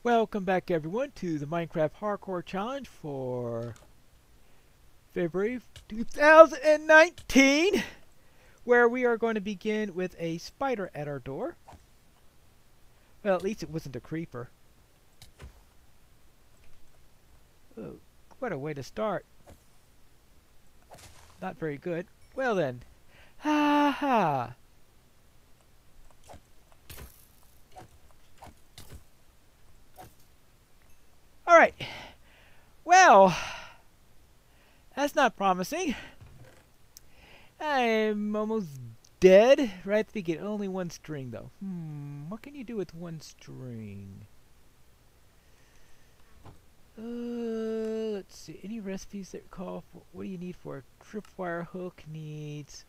Welcome back everyone to the Minecraft Hardcore Challenge for February 2019, where we are going to begin with a spider at our door. Well, at least it wasn't a creeper. Oh, what a way to start. Not very good. Well then. Ha ha. Alright. Well, that's not promising. I'm almost dead right at the beginning. Only one string though. What can you do with one string? Let's see. Any recipes that call for what do you need for a tripwire hook? Needs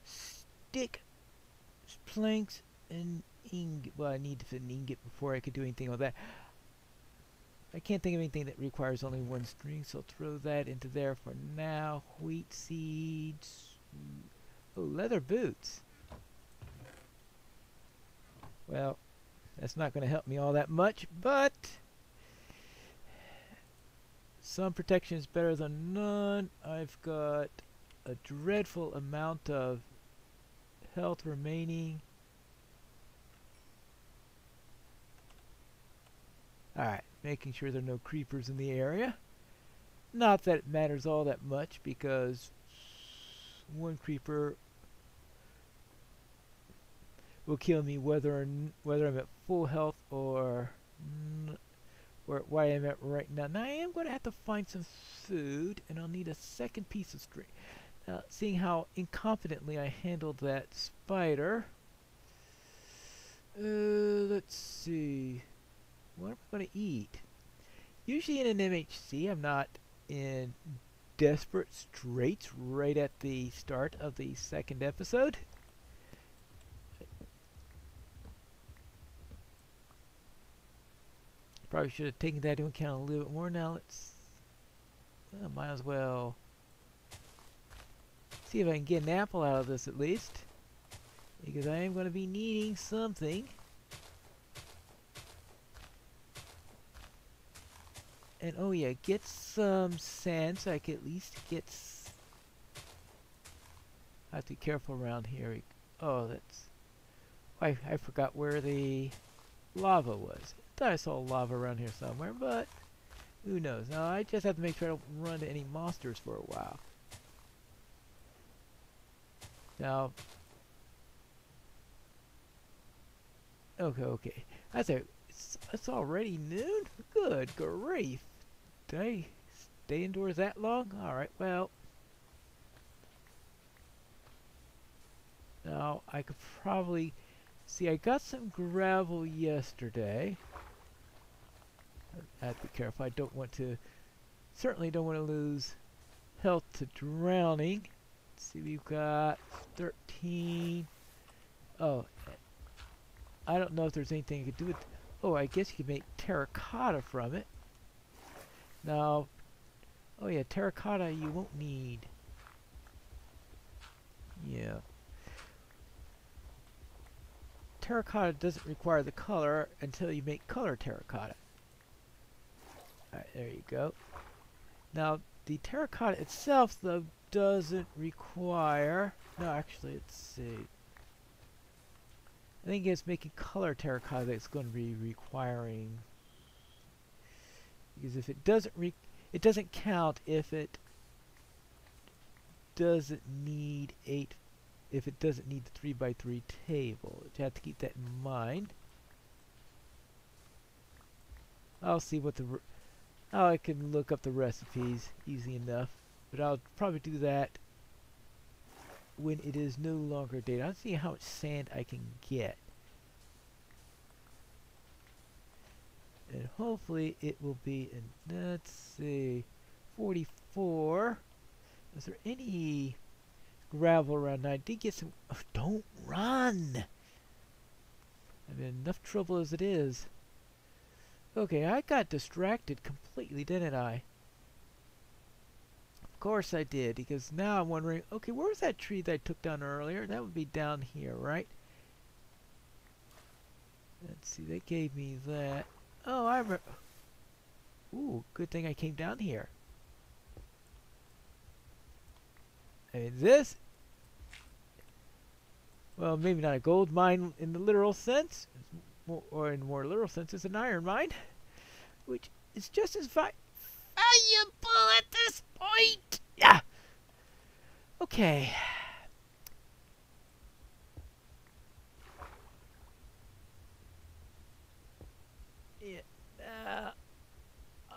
stick, planks, and ingot. Well, I need to fit an ingot before I could do anything with that. I can't think of anything that requires only one string, so I'll throw that into there for now. Wheat seeds. Oh, leather boots. Well, that's not going to help me all that much, but some protection is better than none. I've got a dreadful amount of health remaining. Alright, making sure there are no creepers in the area. Not that it matters all that much, because one creeper will kill me whether I'm at full health or where I am at right now. Now I am going to have to find some food, and I'll need a second piece of string. Now, seeing how incompetently I handled that spider, let's see. What am I going to eat? Usually in an MHC, I'm not in desperate straits right at the start of the second episode. Probably should have taken that into account a little bit more. Now might as well see if I can get an apple out of this at least, because I am going to be needing something. And oh yeah, get some sand so I can at least get. I have to be careful around here. Oh, that's. I forgot where the lava was. I thought I saw lava around here somewhere, but who knows? Now I just have to make sure I don't run into any monsters for a while. Now, okay. It's already noon? Good grief. Did I stay indoors that long? Alright, well. Now, I could probably... See, I got some gravel yesterday. I have to be careful. I don't want to... Certainly don't want to lose health to drowning. Let's see, we've got 13... Oh, I don't know if there's anything I could do with... Oh, I guess you could make terracotta from it. Now, oh yeah, terracotta you won't need. Yeah. Terracotta doesn't require the color until you make color terracotta. Alright, there you go. Now, the terracotta itself, though, doesn't require... No, actually, let's see. I think it's making color terracotta that's going to be requiring... Because if it doesn't it doesn't count if it doesn't need if it doesn't need the 3x3 table. You have to keep that in mind. I'll see what I can look up the recipes easy enough, but I'll probably do that when it is no longer daylight. I'll see how much sand I can get. And hopefully it will be in, let's see, 44. Is there any gravel around? I did get some. Oh, don't run! I'm in enough trouble as it is. Okay, I got distracted completely, didn't I? Of course I did, because now I'm wondering, okay, where was that tree that I took down earlier? That would be down here, right? Let's see, they gave me that. Oh, I remember. Ooh, good thing I came down here. I mean, this, well, maybe not a gold mine in the literal sense, or in more literal sense, it's an iron mine, which is just as valuable at this point. Yeah. Okay. Yeah.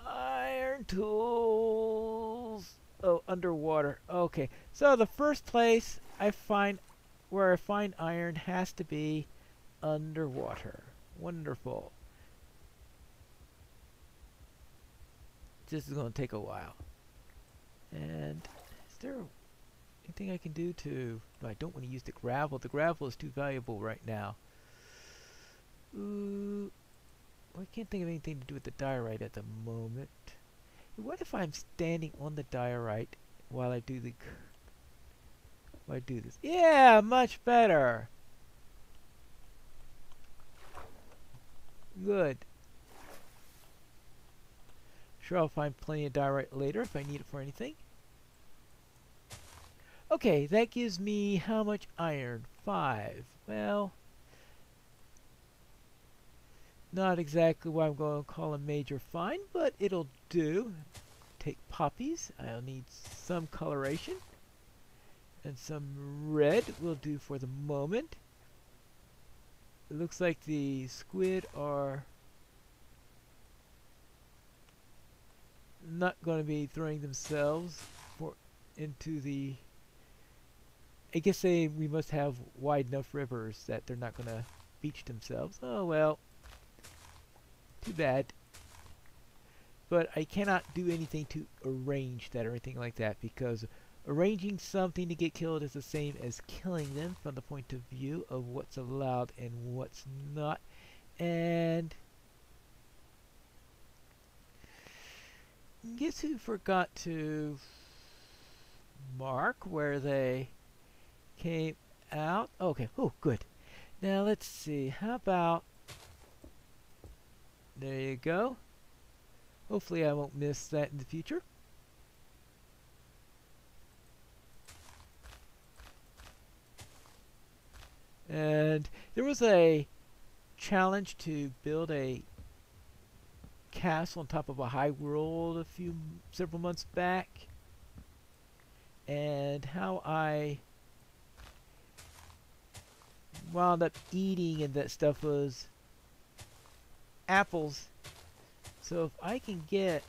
Iron tools. Oh, underwater. Okay. So the first place where I find iron has to be underwater. Wonderful. This is going to take a while. And is there anything I can do to... No, I don't want to use the gravel. The gravel is too valuable right now. Ooh, I can't think of anything to do with the diorite at the moment. What if I'm standing on the diorite while I do this? Yeah, much better. Good. Sure, I'll find plenty of diorite later if I need it for anything. Okay, that gives me how much iron? 5. Well, not exactly what I'm going to call a major find, but it'll do. Take poppies. I'll need some coloration. And some red will do for the moment. It looks like the squid are not going to be throwing themselves into the... I guess we must have wide enough rivers that they're not going to beach themselves. Oh well. Too bad. But I cannot do anything to arrange that or anything like that, because arranging something to get killed is the same as killing them from the point of view of what's allowed and what's not. And guess who forgot to mark where they came out? Okay. Oh, good. Now let's see. How about... There you go. Hopefully I won't miss that in the future. And there was a challenge to build a castle on top of a high world several months back. And how I wound up eating and that stuff was apples. So if I can get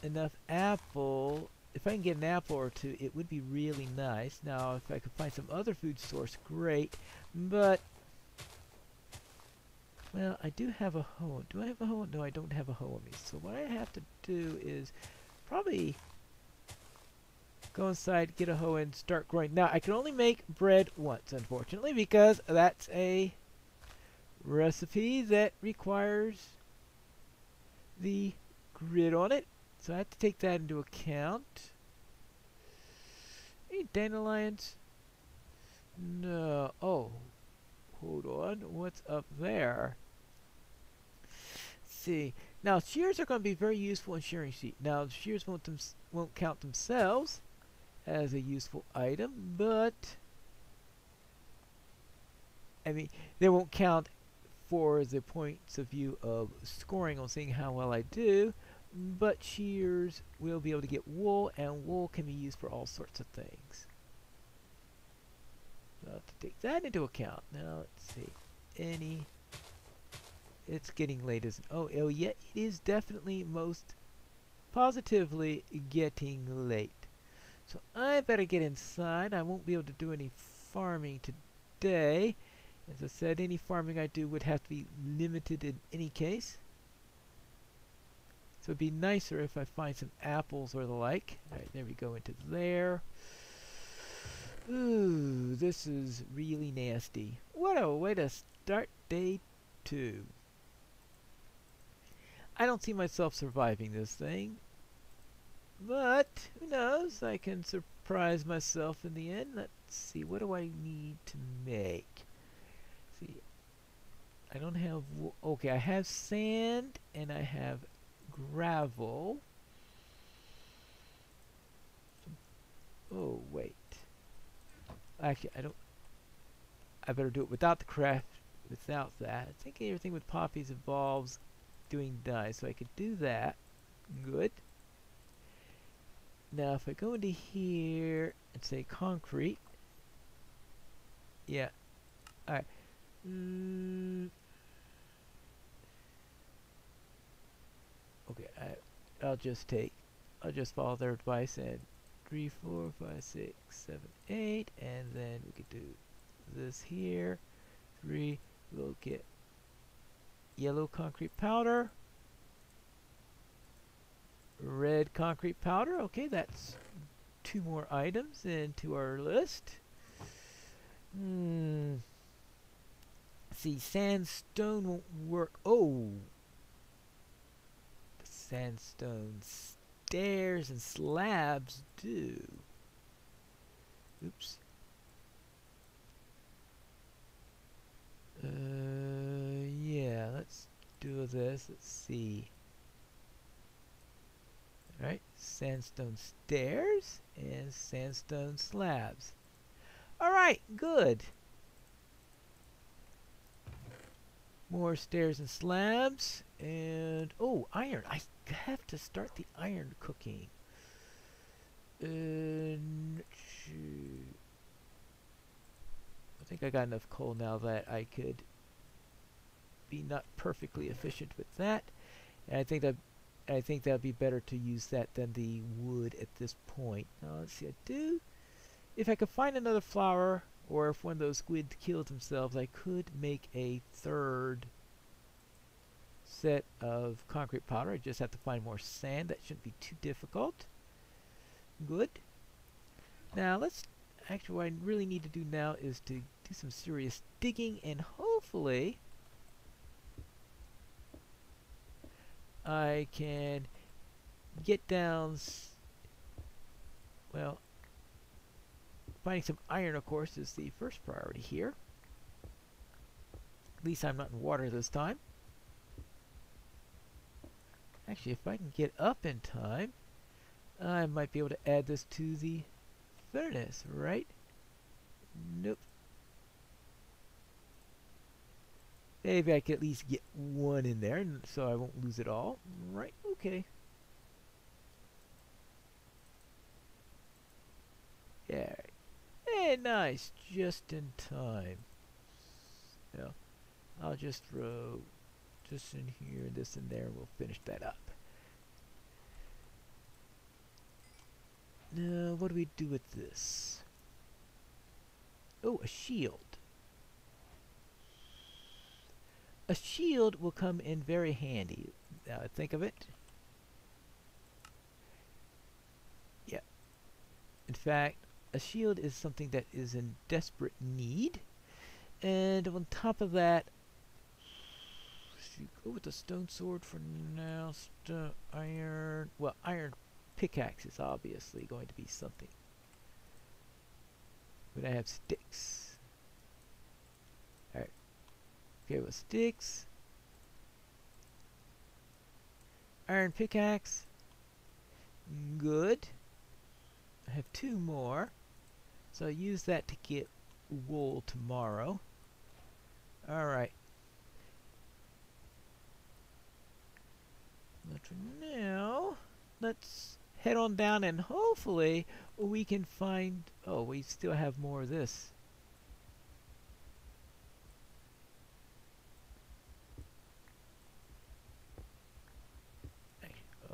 enough apple, if I can get an apple or two, it would be really nice. Now, if I could find some other food source, great. But, well, I do have a hoe. Do I have a hoe? No, I don't have a hoe on me. So what I have to do is probably go inside, get a hoe, and start growing. Now, I can only make bread once, unfortunately, because that's a recipe that requires the grid on it, so I have to take that into account. Any dandelions? No. Oh, hold on. What's up there? Let's see. Now, shears are going to be very useful in shearing sheep. Now, shears won't count themselves as a useful item, but I mean, they won't count for the points of view of scoring on seeing how well I do, but shears will be able to get wool, and wool can be used for all sorts of things. So I'll have to take that into account. Now let's see. It's getting late, isn't it? Oh yeah, it is definitely most positively getting late. So I better get inside. I won't be able to do any farming today. As I said, any farming I do would have to be limited in any case. So it'd be nicer if I find some apples or the like. Alright, there we go into there. Ooh, this is really nasty. What a way to start day 2. I don't see myself surviving this thing. But, who knows? I can surprise myself in the end. Let's see, what do I need to make? I don't have, okay, I have sand and I have gravel. Oh, wait. Actually, I better do it without the craft, without that. I think everything with poppies involves doing dye, so I could do that. Good. Now, if I go into here and say concrete, yeah, alright. Okay, I'll just follow their advice and 3, 4, 5, 6, 7, 8, and then we could do this here. 3, we'll get yellow concrete powder, red concrete powder. Okay, that's 2 more items into our list. See, sandstone won't work. Oh, the sandstone stairs and slabs do. Oops. Yeah, let's do this. Let's see. Alright, sandstone stairs and sandstone slabs. Alright, good. More stairs and slabs. And, oh, iron. I have to start the iron cooking. I think I got enough coal now that I could be not perfectly efficient with that. And I think that'd be better to use that than the wood at this point. Now let's see, if I could find another flower, or if one of those squids killed themselves, I could make a 3rd set of concrete powder. I just have to find more sand. That shouldn't be too difficult. Good. Now actually what I really need to do now is to do some serious digging, and hopefully I can get down, well, finding some iron, of course, is the first priority here. At least I'm not in water this time. Actually, if I can get up in time, I might be able to add this to the furnace, right? Nope. Maybe I could at least get 1 in there, so I won't lose it all. Right, okay. Yeah. Hey, nice. Just in time. Yeah. I'll just throw this in here, this in there, and we'll finish that up. Now, what do we do with this? Oh, a shield. A shield will come in very handy. Now, think of it. Yeah. In fact, a shield is something that is in desperate need. And on top of that, should go with the stone sword for now. Iron. Well, iron pickaxe is obviously going to be something. But I have sticks. Alright. Okay, with sticks. Iron pickaxe. Good. I have 2 more. So I'll use that to get wool tomorrow. Alright. But for now, let's head on down and hopefully we can find... Oh, we still have more of this.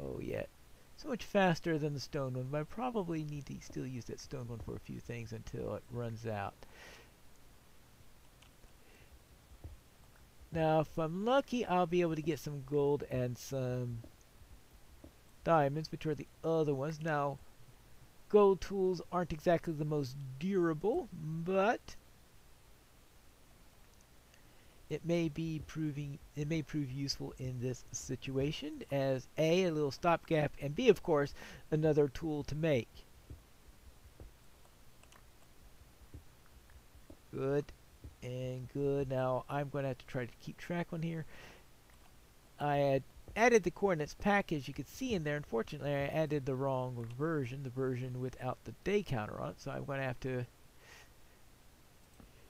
Oh, yeah. So much faster than the stone one, but I probably need to still use that stone one for a few things until it runs out. Now, if I'm lucky, I'll be able to get some gold and some diamonds, which are the other ones. Now, gold tools aren't exactly the most durable, but it may prove useful in this situation as A, little stopgap, and B, of course, another tool to make. Good. And good. Now I'm going to have to try to keep track on here. I had added the coordinates package you could see in there. Unfortunately, I added the wrong version, the version without the day counter on it. So I'm going to have to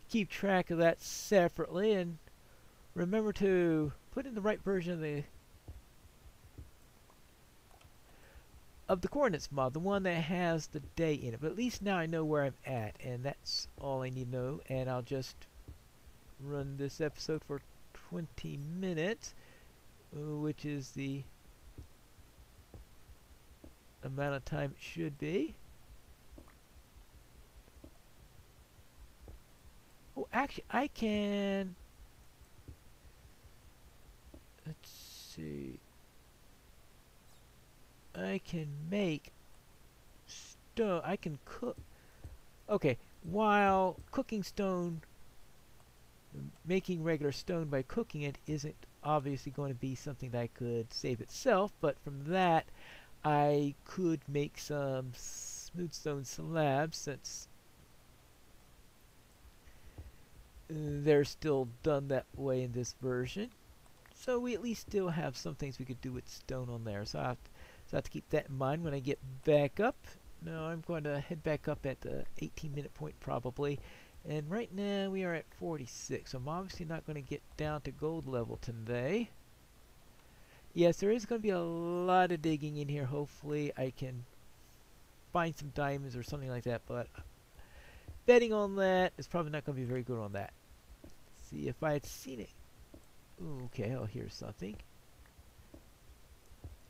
keep track of that separately and remember to put in the right version of the coordinates mod, the one that has the day in it. But at least now I know where I'm at, and that's all I need to know. And I'll just run this episode for 20 minutes, which is the amount of time it should be. Oh, actually, I can... Let's see. I can make stone. I can cook. Okay, while cooking stone, making regular stone by cooking it isn't obviously going to be something that I could save itself, but from that I could make some smooth stone slabs since they're still done that way in this version. So we at least still have some things we could do with stone on there. So I have to keep that in mind when I get back up. Now I'm going to head back up at the 18-minute point probably. And right now we are at 46. So I'm obviously not going to get down to gold level today. Yes, there is going to be a lot of digging in here. Hopefully I can find some diamonds or something like that. But betting on that is probably not going to be very good on that. Let's see if I had seen it. Ooh, okay, oh, here's something.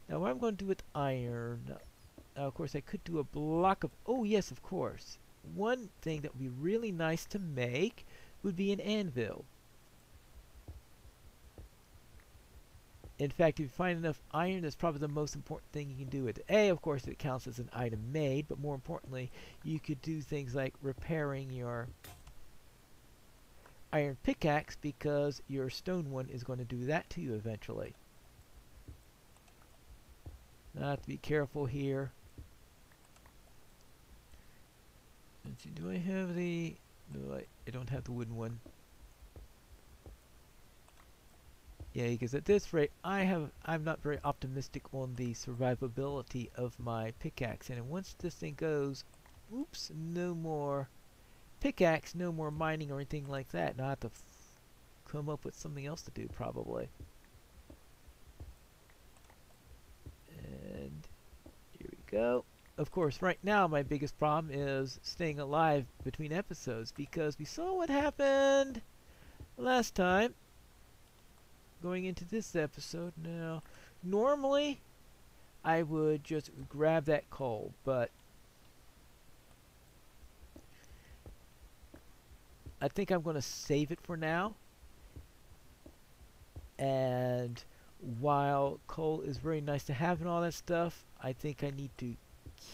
Now what I'm going to do with iron, now of course I could do a block of, oh yes, of course. One thing that would be really nice to make would be an anvil. In fact, if you find enough iron, that's probably the most important thing you can do with it. A, of course, it counts as an item made, but more importantly, you could do things like repairing your iron pickaxe because your stone one is going to do that to you eventually. Now I have to be careful here. Let's see, do I have the... No, I don't have the wooden one. Yeah, because at this rate, I'm not very optimistic on the survivability of my pickaxe. And once this thing goes, oops, no more pickaxe, no more mining or anything like that. Now I have to come up with something else to do probably. And here we go. Of course, right now my biggest problem is staying alive between episodes because we saw what happened last time going into this episode. Now, normally I would just grab that coal, but I think I'm going to save it for now. And while coal is very nice to have and all that stuff, I think I need to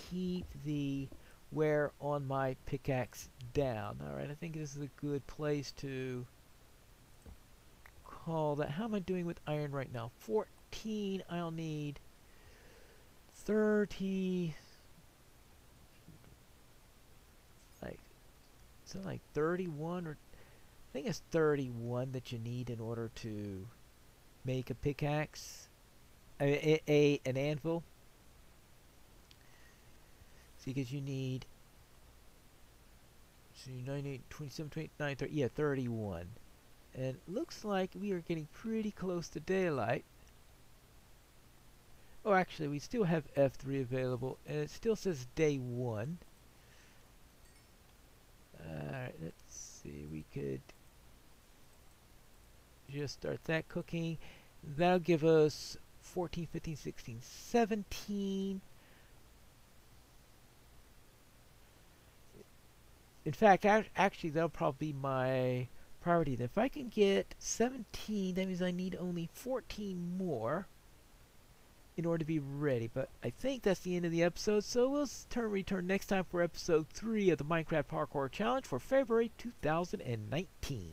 keep the wear on my pickaxe down. Alright, I think this is a good place to call that. How am I doing with iron right now? 14. I'll need 30. So like 31 or I think it's 31 that you need in order to make a pickaxe. I mean, an anvil. See, because you need 98, 27, 29, 30, yeah, 31. And it looks like we are getting pretty close to daylight. Oh, actually, we still have F3 available, and it still says day 1. Alright, let's see, we could just start that cooking. That'll give us 14, 15, 16, 17. In fact, actually, that'll probably be my priority. If I can get 17, that means I need only 14 more in order to be ready. But I think that's the end of the episode, so we'll return next time for episode 3 of the Minecraft Parkour Challenge for February 2019.